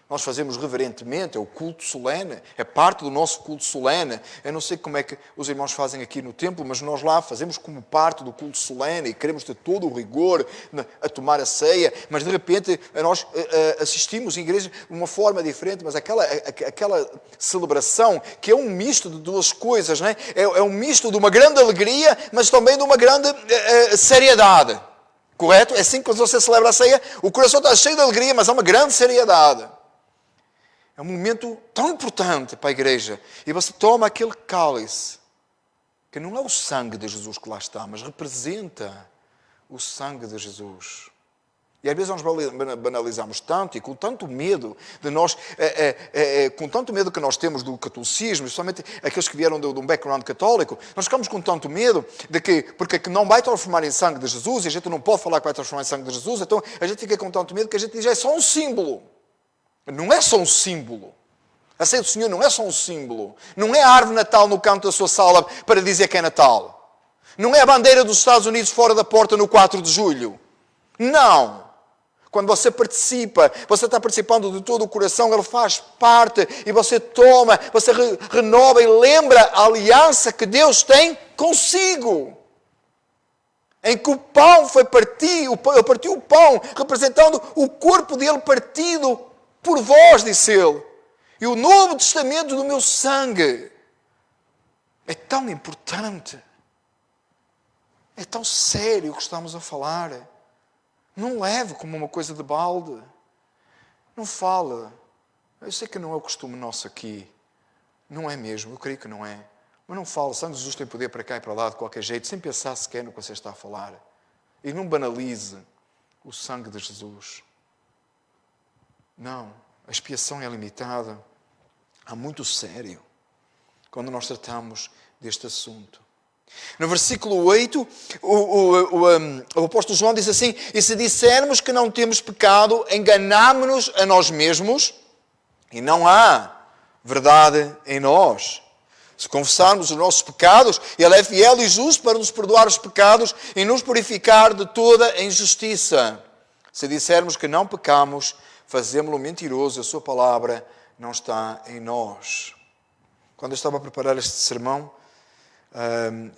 Nós fazemos reverentemente, é o culto solene, é parte do nosso culto solene. Eu não sei como é que os irmãos fazem aqui no templo, mas nós lá fazemos como parte do culto solene e queremos ter todo o rigor a tomar a ceia, mas de repente nós assistimos em igreja de uma forma diferente, mas aquela celebração que é um misto de duas coisas, não é? É um misto de uma grande alegria, mas também de uma grande seriedade. Correto? É assim que quando você celebra a ceia, o coração está cheio de alegria, mas há uma grande seriedade. É um momento tão importante para a igreja. E você toma aquele cálice, que não é o sangue de Jesus que lá está, mas representa o sangue de Jesus. E às vezes nós banalizamos tanto e com tanto medo de nós, com tanto medo que nós temos do catolicismo, especialmente aqueles que vieram de um background católico, nós ficamos com tanto medo de que, porque não vai transformar em sangue de Jesus, e a gente não pode falar que vai transformar em sangue de Jesus, então a gente fica com tanto medo que a gente diz, é só um símbolo. Não é só um símbolo. A ceia do Senhor não é só um símbolo. Não é a árvore de Natal no canto da sua sala para dizer que é Natal. Não é a bandeira dos Estados Unidos fora da porta no 4 de julho. Não. Quando você participa, você está participando de todo o coração, ele faz parte e você toma, você renova e lembra a aliança que Deus tem consigo. Em que o pão foi partido, ele partiu o pão, representando o corpo dele partido por vós, disse ele. E o Novo Testamento do meu sangue é tão importante. É tão sério o que estamos a falar. Não leve como uma coisa de balde. Não fala. Eu sei que não é o costume nosso aqui. Não é mesmo, eu creio que não é. Mas não fala. O sangue de Jesus tem poder para cá e para lá de qualquer jeito, sem pensar sequer no que você está a falar. E não banalize o sangue de Jesus. Não, a expiação é limitada. Há muito sério quando nós tratamos deste assunto. No versículo 8, o apóstolo João diz assim, e se dissermos que não temos pecado, enganamo-nos a nós mesmos e não há verdade em nós. Se confessarmos os nossos pecados, Ele é fiel e justo para nos perdoar os pecados e nos purificar de toda a injustiça. Se dissermos que não pecamos, fazemo-lo mentiroso e a sua palavra não está em nós. Quando eu estava a preparar este sermão,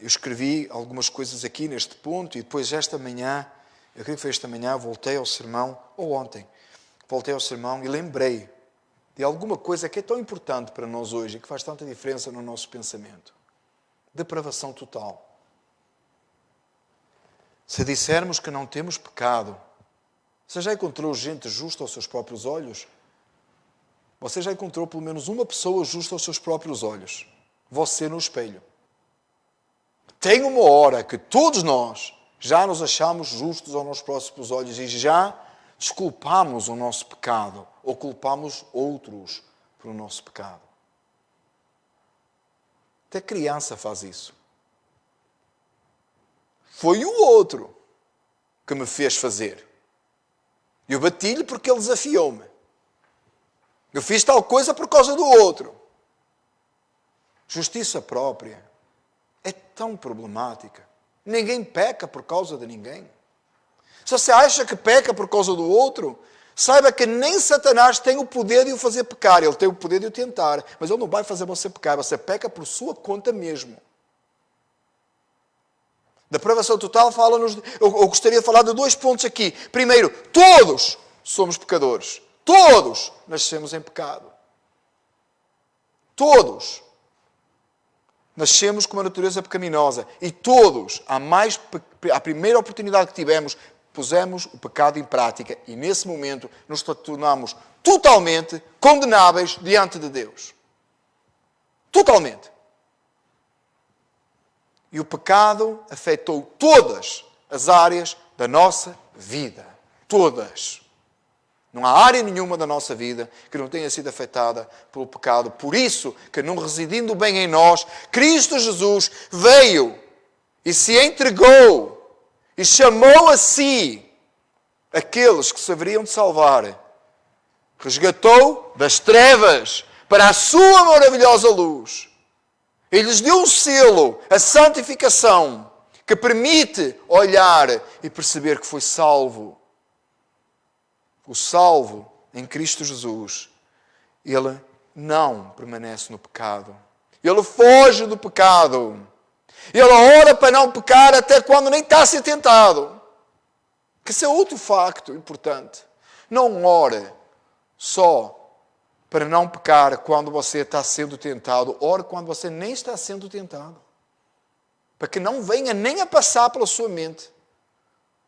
eu escrevi algumas coisas aqui neste ponto e depois esta manhã, eu creio que foi esta manhã, voltei ao sermão, ou ontem, voltei ao sermão e lembrei de alguma coisa que é tão importante para nós hoje e que faz tanta diferença no nosso pensamento. Depravação total. Se dissermos que não temos pecado, você já encontrou gente justa aos seus próprios olhos? Você já encontrou pelo menos uma pessoa justa aos seus próprios olhos? Você no espelho. Tem uma hora que todos nós já nos achamos justos aos nossos próprios olhos e já desculpamos o nosso pecado ou culpamos outros pelo nosso pecado. Até criança faz isso. Foi o outro que me fez fazer. Eu bati-lhe porque ele desafiou-me. Eu fiz tal coisa por causa do outro. Justiça própria é tão problemática. Ninguém peca por causa de ninguém. Se você acha que peca por causa do outro, saiba que nem Satanás tem o poder de o fazer pecar. Ele tem o poder de o tentar, mas ele não vai fazer você pecar. Você peca por sua conta mesmo. Depravação total fala-nos... Eu gostaria de falar de 2 pontos aqui. Primeiro, todos somos pecadores. Todos nascemos em pecado. Todos nascemos com uma natureza pecaminosa. E todos, à primeira oportunidade que tivemos, pusemos o pecado em prática. E nesse momento nos tornamos totalmente condenáveis diante de Deus. Totalmente. E o pecado afetou todas as áreas da nossa vida. Todas. Não há área nenhuma da nossa vida que não tenha sido afetada pelo pecado. Por isso, que não residindo bem em nós, Cristo Jesus veio e se entregou e chamou a si aqueles que se haveriam de salvar. Resgatou das trevas para a sua maravilhosa luz. Ele lhes deu um selo, a santificação, que permite olhar e perceber que foi salvo. O salvo em Cristo Jesus, ele não permanece no pecado. Ele foge do pecado. Ele ora para não pecar até quando nem está a ser tentado. Que esse é outro facto importante. Não ore só para não pecar quando você está sendo tentado. Ore quando você nem está sendo tentado. Para que não venha nem a passar pela sua mente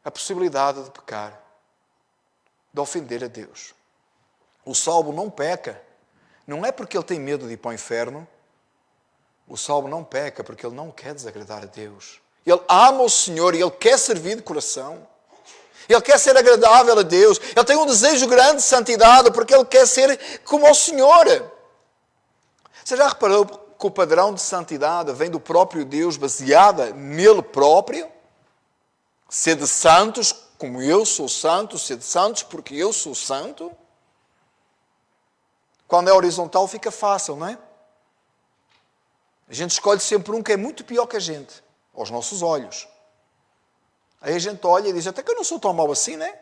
a possibilidade de pecar. De ofender a Deus. O salvo não peca. Não é porque ele tem medo de ir para o inferno. O salvo não peca porque ele não quer desagradar a Deus. Ele ama o Senhor e ele quer servir de coração. Ele quer ser agradável a Deus. Ele tem um desejo grande de santidade porque ele quer ser como o Senhor. Você já reparou que o padrão de santidade vem do próprio Deus, baseada nele próprio? Sede santos como eu sou santo, sede santos porque eu sou santo. Quando é horizontal fica fácil, não é? A gente escolhe sempre um que é muito pior que a gente, aos nossos olhos. Aí a gente olha e diz, até que eu não sou tão mau assim, né?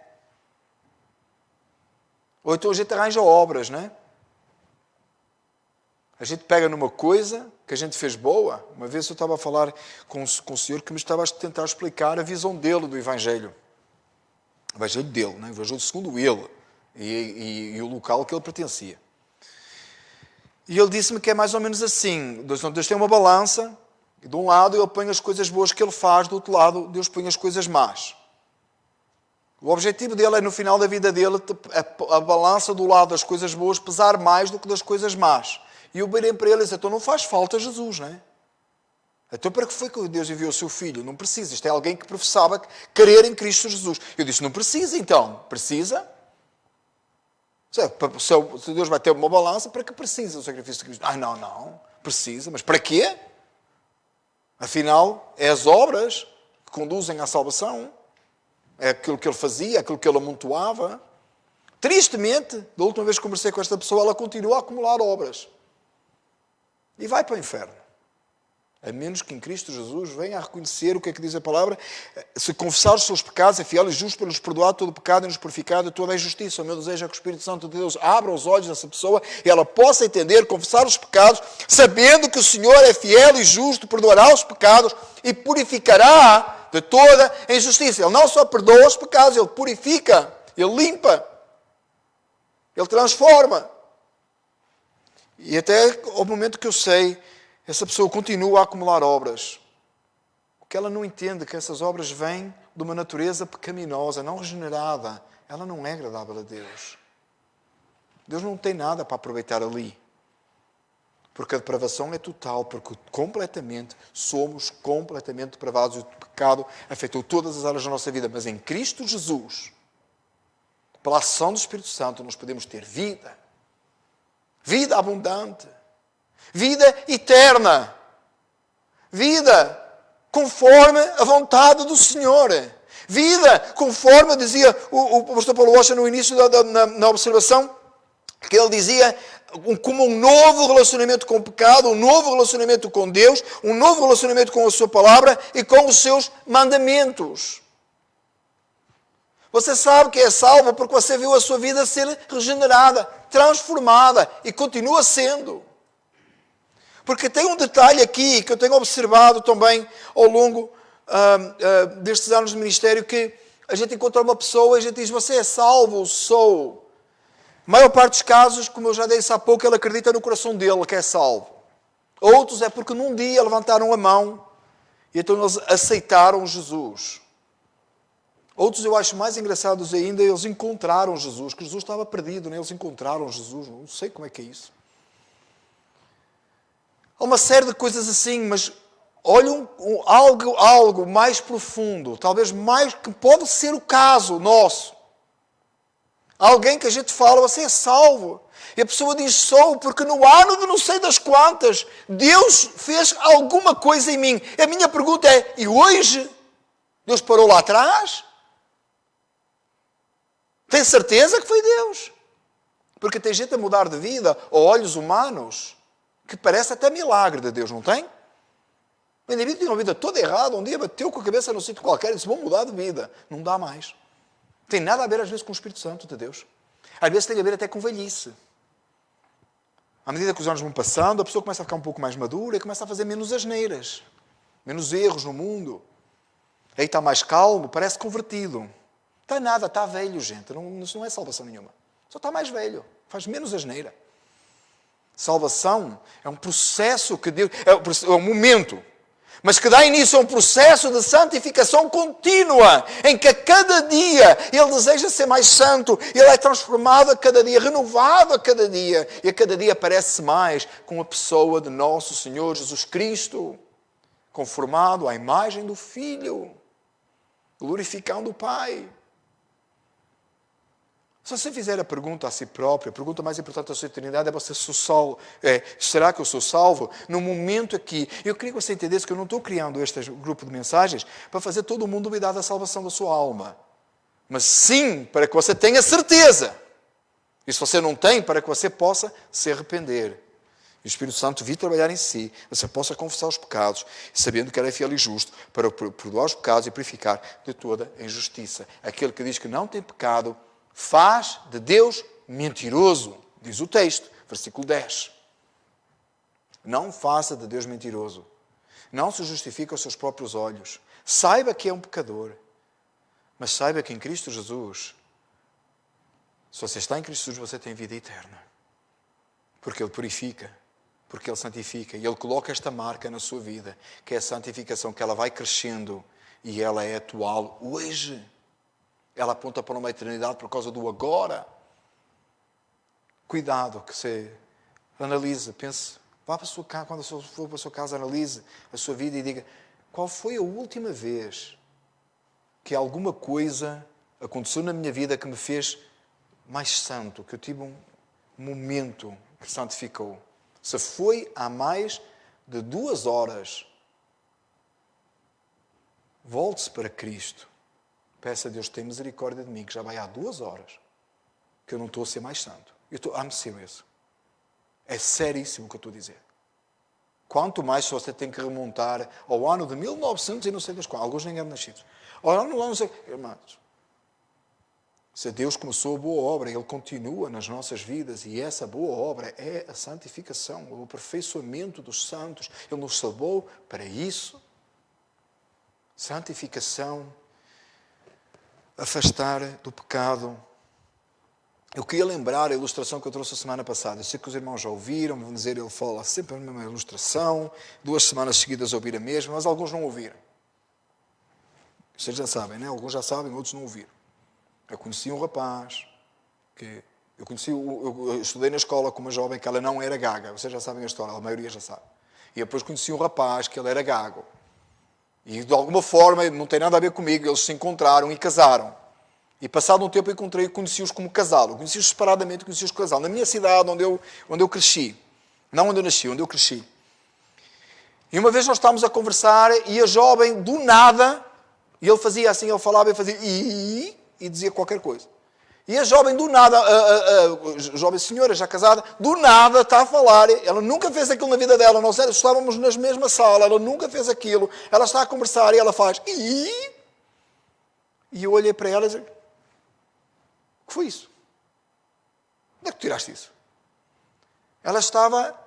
Ou então a gente arranja obras, né? A gente pega numa coisa que a gente fez boa. Uma vez eu estava a falar com o senhor que me estava a tentar explicar a visão dele do Evangelho. O Evangelho dele, né? O Evangelho segundo ele e o local que ele pertencia. E ele disse-me que é mais ou menos assim. Deus tem uma balança. E de um lado ele põe as coisas boas que ele faz, do outro lado Deus põe as coisas más. O objetivo dele é no final da vida dele a balança do lado das coisas boas pesar mais do que das coisas más. E eu virei para ele e disse, então não faz falta Jesus, não é? Então para que foi que Deus enviou o seu filho? Não precisa. Isto é alguém que professava crer em Cristo Jesus. Eu disse, não precisa então. Precisa? Se Deus vai ter uma balança, para que precisa o sacrifício de Cristo? Não. Precisa. Mas para quê? Afinal, é as obras que conduzem à salvação. É aquilo que ele fazia, aquilo que ele amontoava. Tristemente, da última vez que conversei com esta pessoa, ela continua a acumular obras. E vai para o inferno. A menos que em Cristo Jesus venha a reconhecer o que é que diz a palavra. Se confessar os seus pecados, é fiel e justo para nos perdoar todo o pecado e nos purificar de toda a injustiça. O meu desejo é que o Espírito Santo de Deus abra os olhos dessa pessoa e ela possa entender, confessar os pecados, sabendo que o Senhor é fiel e justo, perdoará os pecados e purificará de toda a injustiça. Ele não só perdoa os pecados, Ele purifica, Ele limpa, Ele transforma. E até ao momento que eu sei, essa pessoa continua a acumular obras. O que ela não entende é que essas obras vêm de uma natureza pecaminosa, não regenerada. Ela não é agradável a Deus. Deus não tem nada para aproveitar ali. Porque a depravação é total, porque somos completamente depravados e o pecado afetou todas as áreas da nossa vida. Mas em Cristo Jesus, pela ação do Espírito Santo, nós podemos ter vida. Vida abundante. Vida eterna. Vida conforme a vontade do Senhor. Vida conforme, dizia o pastor Paulo Rocha no início na observação, que ele dizia, como um novo relacionamento com o pecado, um novo relacionamento com Deus, um novo relacionamento com a sua palavra e com os seus mandamentos. Você sabe que é salvo porque você viu a sua vida ser regenerada, transformada e continua sendo. Porque tem um detalhe aqui que eu tenho observado também ao longo destes anos de ministério, que a gente encontra uma pessoa e a gente diz, você é salvo? Sou. A maior parte dos casos, como eu já disse há pouco, ele acredita no coração dele que é salvo. Outros é porque num dia levantaram a mão e então eles aceitaram Jesus. Outros eu acho mais engraçados ainda, eles encontraram Jesus, que Jesus estava perdido, né? Eles encontraram Jesus, não sei como é que é isso. Há uma série de coisas assim, mas olha algo mais profundo, talvez mais, que pode ser o caso nosso. Alguém que a gente fala, você é salvo. E a pessoa diz, sou, porque no ano de não sei das quantas, Deus fez alguma coisa em mim. A minha pergunta é, e hoje? Deus parou lá atrás? Tem certeza que foi Deus? Porque tem gente a mudar de vida, a olhos humanos, que parece até milagre de Deus, não tem? O indivíduo tinha uma vida toda errada, um dia bateu com a cabeça num sítio qualquer e disse, vou mudar de vida. Não dá mais. Tem nada a ver, às vezes, com o Espírito Santo de Deus. Às vezes tem a ver até com velhice. À medida que os anos vão passando, a pessoa começa a ficar um pouco mais madura e começa a fazer menos asneiras, menos erros no mundo. Aí está mais calmo, parece convertido. Está nada, está velho, gente. Isso não é salvação nenhuma. Só está mais velho, faz menos asneira. Salvação é um processo que Deus... É um momento, mas que dá início a um processo de santificação contínua, em que a cada dia Ele deseja ser mais santo, Ele é transformado a cada dia, renovado a cada dia, e a cada dia parece mais com a pessoa de nosso Senhor Jesus Cristo, conformado à imagem do Filho, glorificando o Pai. Se você fizer a pergunta a si próprio, a pergunta mais importante da sua eternidade é, será que eu sou salvo? No momento aqui, eu queria que você entendesse que eu não estou criando este grupo de mensagens para fazer todo mundo duvidar da salvação da sua alma. Mas sim, para que você tenha certeza. E se você não tem, para que você possa se arrepender. E o Espírito Santo vir trabalhar em si, você possa confessar os pecados, sabendo que Ele é fiel e justo, para perdoar os pecados e purificar de toda a injustiça. Aquele que diz que não tem pecado, faz de Deus mentiroso, diz o texto, versículo 10. Não faça de Deus mentiroso. Não se justifique aos seus próprios olhos. Saiba que é um pecador. Mas saiba que em Cristo Jesus, se você está em Cristo Jesus, você tem vida eterna. Porque Ele purifica, porque Ele santifica. E Ele coloca esta marca na sua vida, que é a santificação, que ela vai crescendo e ela é atual hoje. Ela aponta para uma eternidade por causa do agora. Cuidado que você analise, pense, vá para a sua casa, quando for para a sua casa, analise a sua vida e diga, qual foi a última vez que alguma coisa aconteceu na minha vida que me fez mais santo, que eu tive um momento que santificou? Se foi há mais de 2 horas, volte-se para Cristo. Peça a Deus, tem misericórdia de mim, que já vai há 2 horas que eu não estou a ser mais santo. I'm serious. É seríssimo o que eu estou a dizer. Quanto mais se você tem que remontar ao ano de 1900 e não sei das quantas. Alguns nem eram nascidos. Ao ano lá não sei. Irmãos, se Deus começou a boa obra, Ele continua nas nossas vidas. E essa boa obra é a santificação, o aperfeiçoamento dos santos. Ele nos salvou para isso. Santificação, afastar do pecado. Eu queria lembrar a ilustração que eu trouxe a semana passada. Eu sei que os irmãos já ouviram, vão dizer, ele fala sempre a mesma ilustração, 2 semanas seguidas a ouvir a mesma, mas alguns não ouviram. Vocês já sabem, né? Alguns já sabem, outros não ouviram. Eu conheci um rapaz, eu estudei na escola com uma jovem que ela não era gaga. Vocês já sabem a história, a maioria já sabe. E depois conheci um rapaz que ele era gago. E de alguma forma, não tem nada a ver comigo, eles se encontraram e casaram. E passado um tempo eu encontrei e conheci-os como casal. Eu conheci-os separadamente, conheci-os como casal. Na minha cidade, onde eu cresci. Não onde eu nasci, onde eu cresci. E uma vez nós estávamos a conversar e a jovem, do nada, e ele fazia assim, ele falava e fazia e dizia qualquer coisa. E a jovem, do nada, a jovem senhora já casada, do nada está a falar. Ela nunca fez aquilo na vida dela. Nós estávamos na mesma sala, ela nunca fez aquilo. Ela está a conversar e ela faz e eu olhei para ela e disse: o que foi isso? Onde é que tu tiraste isso? Ela estava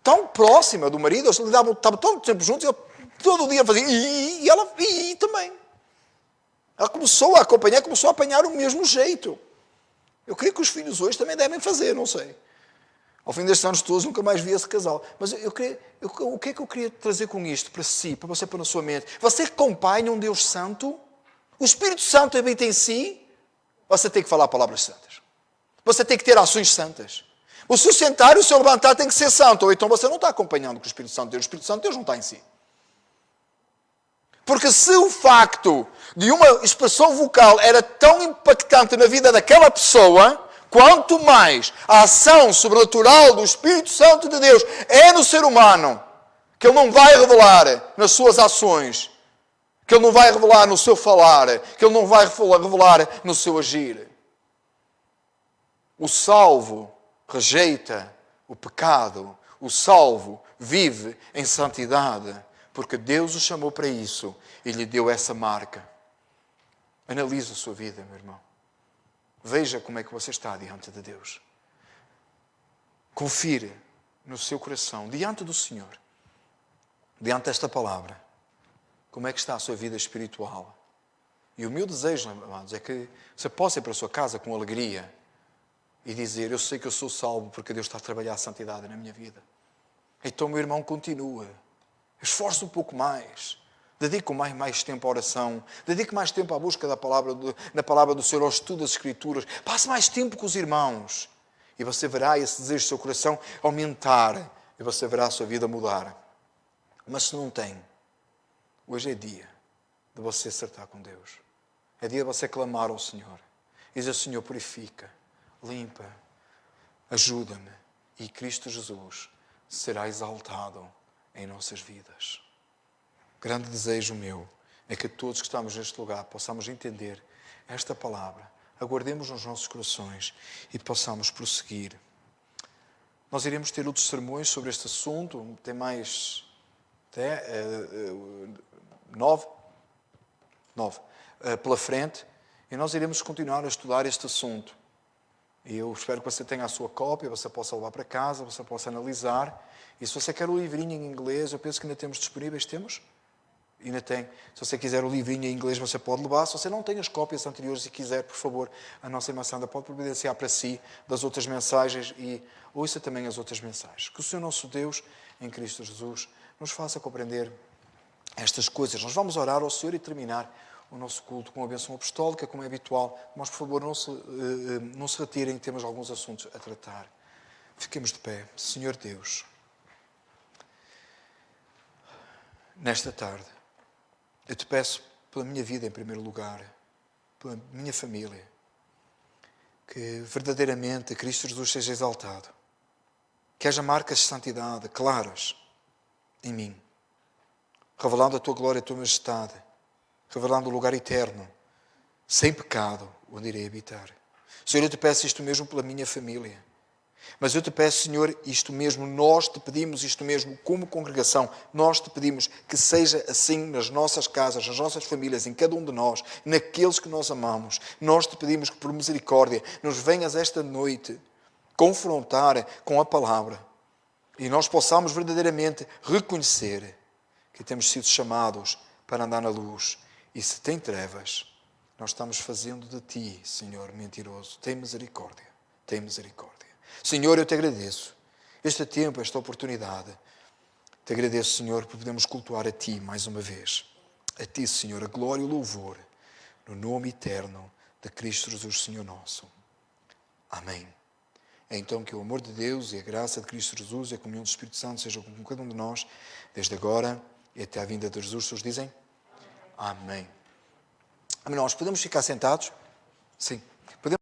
tão próxima do marido, eles estavam tanto tempo juntos, ele todo dia fazia e ela também. Ela começou a acompanhar, começou a apanhar o mesmo jeito. Eu creio que os filhos hoje também devem fazer, não sei. Ao fim destes anos todos, nunca mais vi esse casal. Mas o que é que eu queria trazer com isto para si, para você pôr na sua mente? Você acompanha um Deus Santo? O Espírito Santo habita em si? Você tem que falar palavras santas. Você tem que ter ações santas. O seu sentar e o seu levantar tem que ser santo. Ou então você não está acompanhando com o Espírito Santo de Deus. O Espírito Santo de Deus não está em si. Porque se o facto de uma expressão vocal era tão impactante na vida daquela pessoa, quanto mais a ação sobrenatural do Espírito Santo de Deus é no ser humano, que Ele não vai revelar nas suas ações, que Ele não vai revelar no seu falar, que Ele não vai revelar no seu agir. O salvo rejeita o pecado. O salvo vive em santidade, porque Deus o chamou para isso e lhe deu essa marca. Analise a sua vida, meu irmão. Veja como é que você está diante de Deus. Confire no seu coração, diante do Senhor, diante desta palavra, como é que está a sua vida espiritual. E o meu desejo, amados, é que você possa ir para a sua casa com alegria e dizer: eu sei que eu sou salvo porque Deus está a trabalhar a santidade na minha vida. Então, meu irmão, continua. Esforce um pouco mais. Dedique mais tempo à oração. Dedique mais tempo à busca da palavra, na palavra do Senhor, ao estudo das Escrituras. Passe mais tempo com os irmãos. E você verá esse desejo do seu coração aumentar. E você verá a sua vida mudar. Mas se não tem, hoje é dia de você acertar com Deus. É dia de você clamar ao Senhor. E dizer: Senhor, purifica, limpa, ajuda-me. E Cristo Jesus será exaltado em nossas vidas. O grande desejo meu é que todos que estamos neste lugar possamos entender esta palavra, aguardemos nos nossos corações e possamos prosseguir. Nós iremos ter outros sermões sobre este assunto, tem mais até 9 pela frente, e nós iremos continuar a estudar este assunto. E eu espero que você tenha a sua cópia, você possa levar para casa, você possa analisar. E se você quer o livrinho em inglês, eu penso que ainda temos disponíveis. Temos? Ainda tem. Se você quiser o livrinho em inglês, você pode levar. Se você não tem as cópias anteriores e quiser, por favor, a nossa irmã Sandra pode providenciar para si das outras mensagens e ouça também as outras mensagens. Que o Senhor nosso Deus, em Cristo Jesus, nos faça compreender estas coisas. Nós vamos orar ao Senhor e terminar o nosso culto com a bênção apostólica, como é habitual. Mas, por favor, não se retirem, temos alguns assuntos a tratar. Fiquemos de pé. Senhor Deus, nesta tarde, eu te peço pela minha vida em primeiro lugar, pela minha família, que verdadeiramente Cristo Jesus seja exaltado. Que haja marcas de santidade claras em mim, revelando a tua glória e a tua majestade, revelando o lugar eterno, sem pecado, onde irei habitar. Senhor, eu te peço isto mesmo pela minha família. Mas eu te peço, Senhor, isto mesmo, nós te pedimos isto mesmo como congregação, nós te pedimos que seja assim nas nossas casas, nas nossas famílias, em cada um de nós, naqueles que nós amamos. Nós te pedimos que por misericórdia nos venhas esta noite confrontar com a palavra e nós possamos verdadeiramente reconhecer que temos sido chamados para andar na luz. E se tem trevas, nós estamos fazendo de ti, Senhor, mentiroso. Tem misericórdia, tem misericórdia. Senhor, eu te agradeço este tempo, esta oportunidade. Te agradeço, Senhor, por podermos cultuar a ti mais uma vez. A ti, Senhor, a glória e o louvor, no nome eterno de Cristo Jesus, Senhor nosso. Amém. É então que o amor de Deus e a graça de Cristo Jesus e a comunhão do Espírito Santo sejam com cada um de nós, desde agora e até à vinda de Jesus. Todos dizem? Amém. Amém. Nós podemos ficar sentados? Sim.